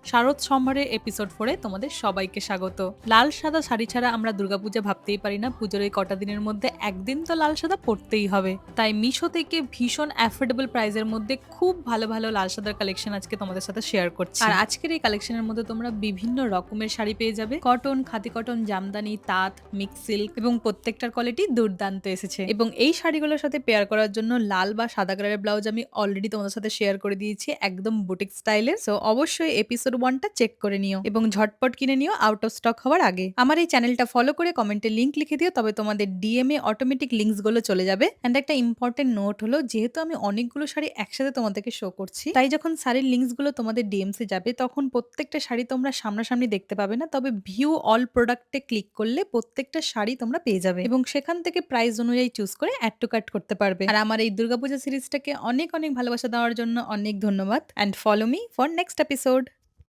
শারদ সম্ভারের episode 4 এ তোমাদের সবাইকে স্বাগত। লাল সাদা শাড়ি ছাড়া আমরা দুর্গাপূজা ভাবতেই পারি না। পুজোর এই কটা দিনের মধ্যে একদিন তো লাল সাদা পরতেই হবে। তাই মিশো থেকে ভীষণ অ্যাফোর্ডেবল প্রাইসের মধ্যে খুব ভালো ভালো লাল সাদার কালেকশন আজকে তোমাদের সাথে শেয়ার করছি। আর আজকের এই কালেকশনের মধ্যে তোমরা বিভিন্ন রকমের শাড়ি পেয়ে যাবে। কটন, খাদি কটন, জামদানি, তাঁত, মিক্স সিল্ক এবং প্রত্যেকটার কোয়ালিটি দুর্দান্ত এসেছে। এবং এই শাড়িগুলোর সাথে পেয়ার করার জন্য লাল বা সাদা কালারের ব্লাউজ আমি অলরেডি তোমাদের সাথে শেয়ার করে দিয়েছি একদম বুটিক স্টাইলে। সো অবশ্যই এপিসোড 1টা চেক করে নিও এবং ঝটপট কিনে নিও আউট অফ স্টক হওয়ার আগে। আমার এই চ্যানেলটা ফলো করে কমেন্টে লিংক লিখে দিও, তবে তোমাদের ডিএম এ অটোমেটিক লিংকস গুলো চলে যাবে। এন্ড একটা ইম্পর্টেন্ট নোট হলো, যেহেতু আমি অনেকগুলো শাড়ি একসাথে তোমাদেরকে শো করছি, তাই যখন শাড়ির লিংকস গুলো তোমাদের ডিএমস এ যাবে তখন প্রত্যেকটা শাড়ি তোমরা সামনাসামনি দেখতে পাবে না, তবে ভিউ অল প্রোডাক্টে ক্লিক করলে প্রত্যেকটা শাড়ি তোমরা পেয়ে যাবে এবং সেখান থেকে প্রাইস অনুযায়ী চুজ করে অ্যাড টু কার্ট করতে পারবে। আর আমার এই দুর্গাপূজা সিরিজটাকে অনেক অনেক ভালোবাসা দেওয়ার জন্য অনেক ধন্যবাদ। And follow me for next episode.